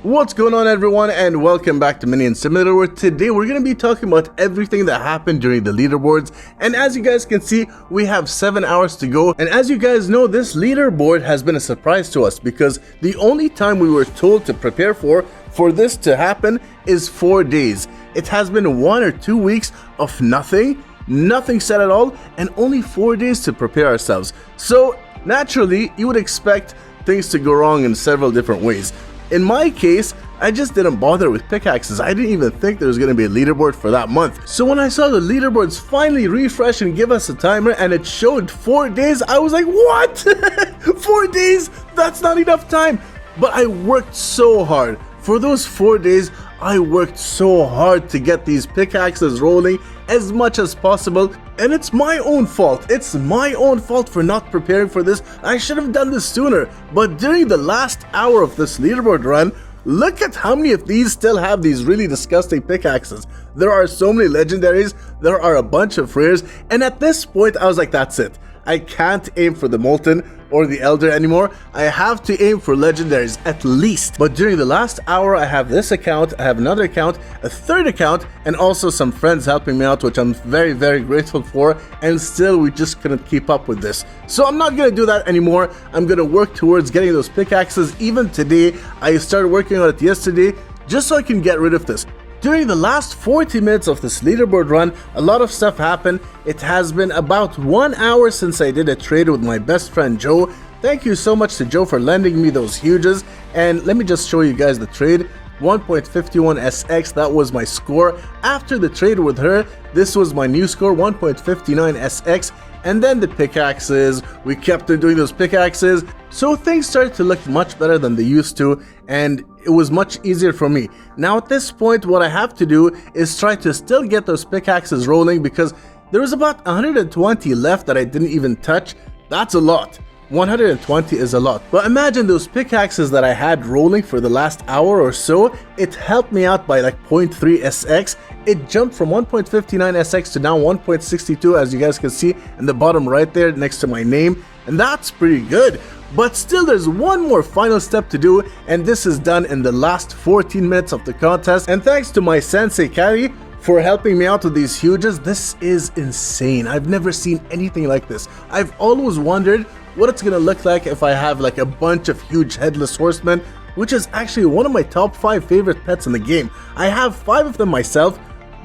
What's going on, everyone, and welcome back to Minion Simulator, where today we're going to be talking about everything that happened during the leaderboards. And as you guys can see, we have 7 hours to go, and as you guys know, this leaderboard has been a surprise to us because the only time we were told to prepare for this to happen is 4 days. It has been 1 or 2 weeks of nothing said at all, and only 4 days to prepare ourselves. So naturally, you would expect things to go wrong in several different ways. In my case, I just didn't bother with pickaxes. I didn't even think there was going to be a leaderboard for that month. So when I saw the leaderboards finally refresh and give us a timer and it showed 4 days, I was like, what? 4 days? That's not enough time. But I worked so hard. For those 4 days, I worked so hard to get these pickaxes rolling as much as possible, and it's my own fault. It's my own fault for not preparing for this. I should have done this sooner. But during the last hour of this leaderboard run, look at how many of these still have these really disgusting pickaxes. There are so many legendaries, there are a bunch of rares, and at this point I was like, that's it. I can't aim for the Molten or the Elder anymore. I have to aim for legendaries at least. But during the last hour, I have this account, I have another account, a third account, and also some friends helping me out, which I'm very, very grateful for, and still we just couldn't keep up with this. So I'm not gonna do that anymore. I'm gonna work towards getting those pickaxes. Even today, I started working on it yesterday, just so I can get rid of this. During the last 40 minutes of this leaderboard run, a lot of stuff happened. It has been about 1 hour since I did a trade with my best friend Joe. Thank you so much to Joe for lending me those huges. And let me just show you guys the trade. 1.51 SX, that was my score. After the trade with her, this was my new score, 1.59 SX. And then the pickaxes, we kept on doing those pickaxes. So things started to look much better than they used to, and it was much easier for me. Now at this point, what I have to do is try to still get those pickaxes rolling, because there was about 120 left that I didn't even touch. That's a lot. 120 is a lot. But imagine those pickaxes that I had rolling for the last hour or so. It helped me out by like 0.3 SX. It jumped from 1.59 SX to now 1.62, as you guys can see in the bottom right there next to my name. And that's pretty good. But still, there's one more final step to do, and this is done in the last 14 minutes of the contest. And thanks to my sensei Kari for helping me out with these huges. This is insane. I've never seen anything like this. I've always wondered what it's gonna look like if I have like a bunch of huge headless horsemen, which is actually one of my top 5 favorite pets in the game. I have 5 of them myself,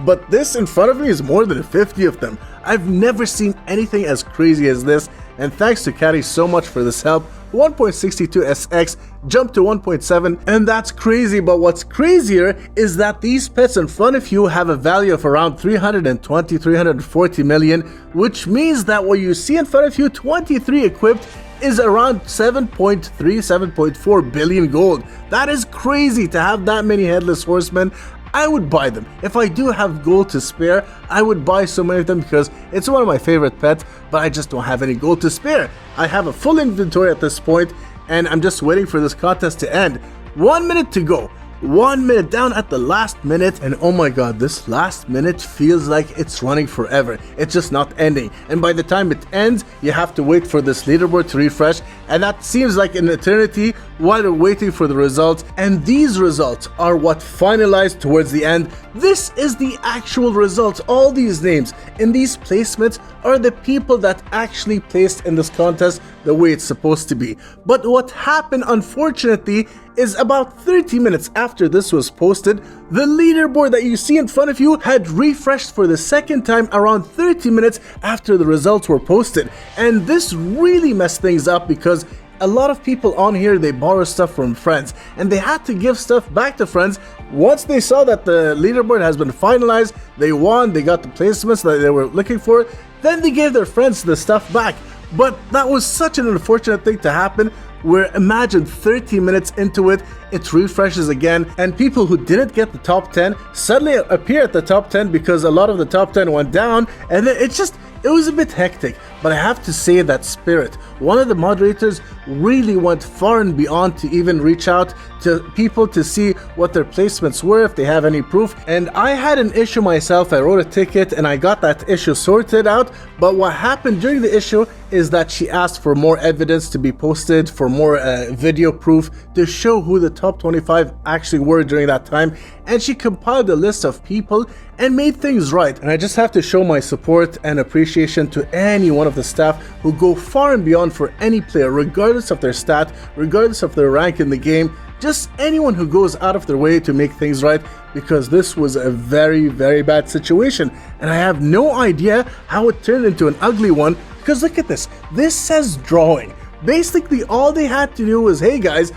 but this in front of me is more than 50 of them. I've never seen anything as crazy as this, and thanks to Kari so much for this help. 1.62 SX jumped to 1.7, and that's crazy. But what's crazier is that these pets in front of you have a value of around 340 million, which means that what you see in front of you, 23 equipped, is around 7.4 billion gold. That is crazy to have that many headless horsemen. I would buy them. If I do have gold to spare, I would buy so many of them because it's one of my favorite pets, but I just don't have any gold to spare. I have a full inventory at this point, and I'm just waiting for this contest to end. 1 minute to go. 1 minute down at the last minute, and oh my god, this last minute feels like it's running forever. It's just not ending, and by the time it ends, you have to wait for this leaderboard to refresh, and that seems like an eternity while you're waiting for the results. And these results are what finalized towards the end. This is the actual results. All these names in these placements are the people that actually placed in this contest the way it's supposed to be. But what happened, unfortunately, is about 30 minutes after this was posted, the leaderboard that you see in front of you had refreshed for the second time around 30 minutes after the results were posted. And this really messed things up because a lot of people on here, they borrow stuff from friends, and they had to give stuff back to friends. Once they saw that the leaderboard has been finalized, they won, they got the placements that they were looking for, then they gave their friends the stuff back. But that was such an unfortunate thing to happen, where imagine 30 minutes into it, it refreshes again, and people who didn't get the top 10 suddenly appear at the top 10 because a lot of the top 10 went down, and then it was a bit hectic. But I have to say that Spirit, one of the moderators, really went far and beyond to even reach out to people to see what their placements were, if they have any proof. And I had an issue myself. I wrote a ticket and I got that issue sorted out, but what happened during the issue is that she asked for more evidence to be posted, for more video proof to show who the top 25 actually were during that time, and she compiled a list of people and made things right. And I just have to show my support and appreciation to any one of the staff who go far and beyond for any player, regardless of their stat, regardless of their rank in the game, just anyone who goes out of their way to make things right, because this was a very, very bad situation. And I have no idea how it turned into an ugly one, because look at this. This says drawing. Basically, all they had to do was, hey guys,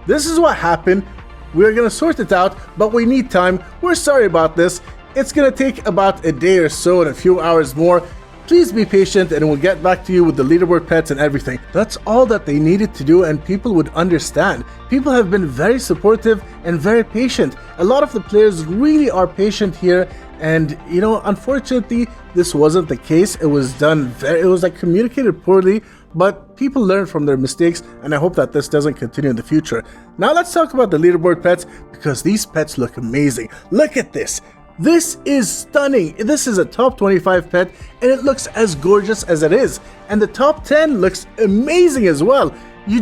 this is what happened. We're gonna sort it out, but we need time. We're sorry about this. It's gonna take about a day or so and a few hours more. Please be patient and we'll get back to you with the leaderboard pets and everything. That's all that they needed to do, and people would understand. People have been very supportive and very patient. A lot of the players really are patient here, and you know, unfortunately, this wasn't the case. It was done it was like communicated poorly, but people learn from their mistakes, and I hope that this doesn't continue in the future. Now let's talk about the leaderboard pets, because these pets look amazing. Look at this. This is stunning. This is a top 25 pet, and it looks as gorgeous as it is. And the top 10 looks amazing as well. You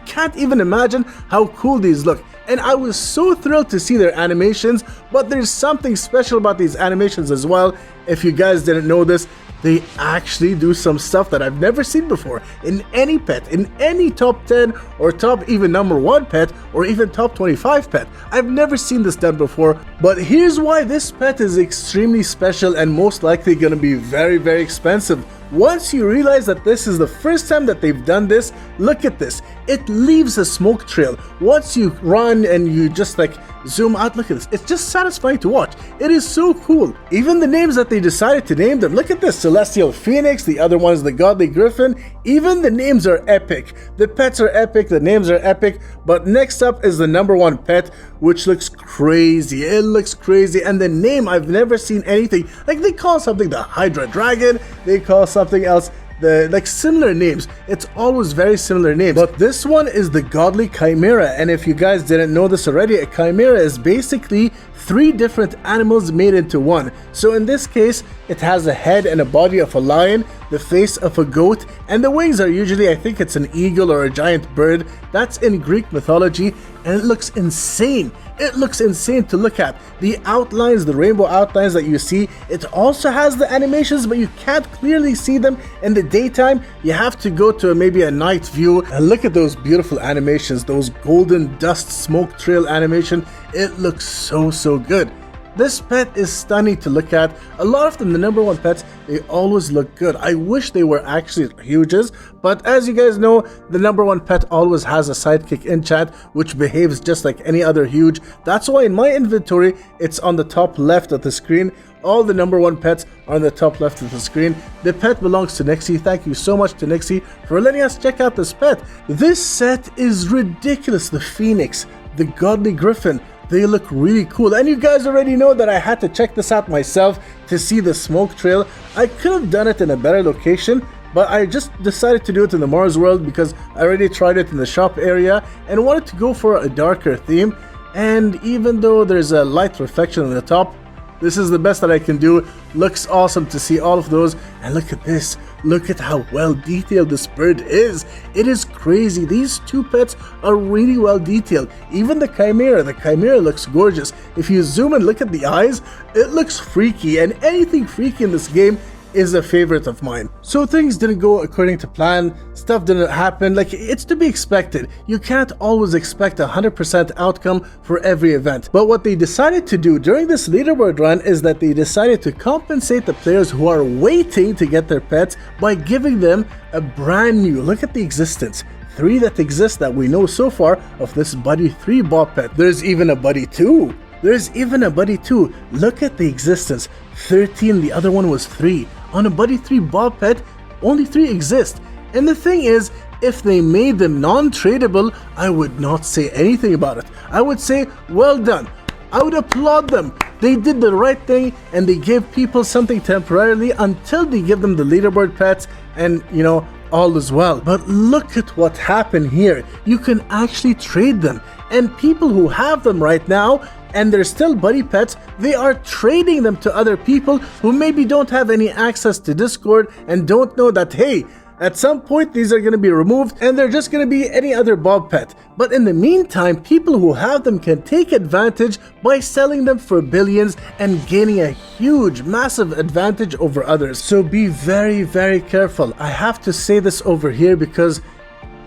can't even imagine how cool these look. And I was so thrilled to see their animations, but there's something special about these animations as well. If you guys didn't know this, they actually do some stuff that I've never seen before in any pet, in any top 10 or top even number 1 pet or even top 25 pet. I've never seen this done before, but here's why this pet is extremely special and most likely going to be very, very expensive. Once you realize that this is the first time that they've done this, look at this. It leaves a smoke trail. Once you run and you just like zoom out, look at this. It's just satisfying to watch. It is so cool. Even the names that they decided to name them. Look at this. Celestial Phoenix, the other one is the Godly Griffin. Even the names are epic. The pets are epic, the names are epic. But next up is the number 1 pet, which looks crazy. It looks crazy. And the name, I've never seen anything. Like they call something the Hydra Dragon. They call something else like similar names. It's always very similar names, but this one is the Godly Chimera. And if you guys didn't know this already, a chimera is basically 3 different animals made into one. So in this case, it has a head and a body of a lion, the face of a goat, and the wings are usually, I think it's an eagle or a giant bird. That's in Greek mythology, and it looks insane. It looks insane to look at. The outlines, the rainbow outlines that you see, it also has the animations, but you can't clearly see them in the daytime. You have to go to maybe a night view, and look at those beautiful animations, those golden dust smoke trail animation. It looks so, so good. This pet is stunning to look at. A lot of them, the number 1 pets, they always look good. I wish they were actually huges, but as you guys know, the number 1 pet always has a sidekick in chat, which behaves just like any other huge. That's why in my inventory, it's on the top left of the screen. All the number 1 pets are on the top left of the screen. The pet belongs to Nixie. Thank you so much to Nixie for letting us check out this pet. This set is ridiculous. The Phoenix, the Godly Griffin, they look really cool. And you guys already know that I had to check this out myself to see the smoke trail. I could have done it in a better location, but I just decided to do it in the Mars world because I already tried it in the shop area and wanted to go for a darker theme. And even though there's a light reflection on the top, this is the best that I can do. Looks awesome to see all of those. And look at this. Look at how well detailed this bird is. It is crazy. These 2 pets are really well detailed. Even the Chimera looks gorgeous. If you zoom and look at the eyes, it looks freaky. And anything freaky in this game is a favorite of mine. So things didn't go according to plan, stuff didn't happen, like it's to be expected. You can't always expect 100% outcome for every event. But what they decided to do during this leaderboard run is that they decided to compensate the players who are waiting to get their pets by giving them a brand new, look at the existence, 3 that exist that we know so far of this Buddy 3 Bob pet. There's even a Buddy 2. There's even a Buddy 2. Look at the existence. 13, the other one was 3. On a Buddy 3 Bob pet, only 3 exist. And the thing is, if they made them non-tradable, I would not say anything about it. I would say, well done. I would applaud them. They did the right thing and they gave people something temporarily until they give them the leaderboard pets, and you know, all is well. But look at what happened here. You can actually trade them, and people who have them right now and they're still buddy pets, they are trading them to other people who maybe don't have any access to Discord and don't know that, hey, At some point, these are going to be removed and they're just going to be any other Bob pet. But in the meantime, people who have them can take advantage by selling them for billions and gaining a huge, massive advantage over others. So be very, very careful. I have to say this over here because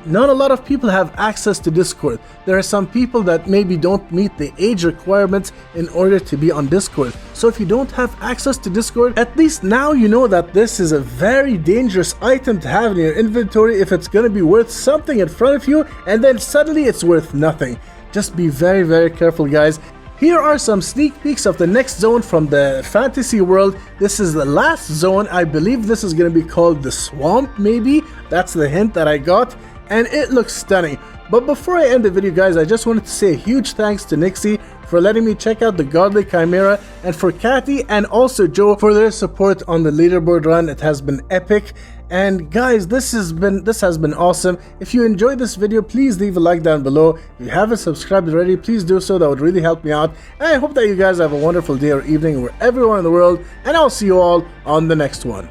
not a lot of people have access to Discord. There are some people that maybe don't meet the age requirements in order to be on Discord. So if you don't have access to Discord, at least now you know that this is a very dangerous item to have in your inventory if it's going to be worth something in front of you and then suddenly it's worth nothing. Just be very, very careful, guys. Here are some sneak peeks of the next zone from the fantasy world. This is the last zone. I believe this is going to be called the Swamp, maybe. That's the hint that I got. And it looks stunning. But before I end the video, guys, I just wanted to say a huge thanks to Nixie for letting me check out the Godly Chimera, and for Kathy and also Joe for their support on the leaderboard run. It has been epic. And guys, this has been awesome. If you enjoyed this video, please leave a like down below. If you haven't subscribed already, please do so. That would really help me out. And I hope that you guys have a wonderful day or evening wherever you are in the world. And I'll see you all on the next one.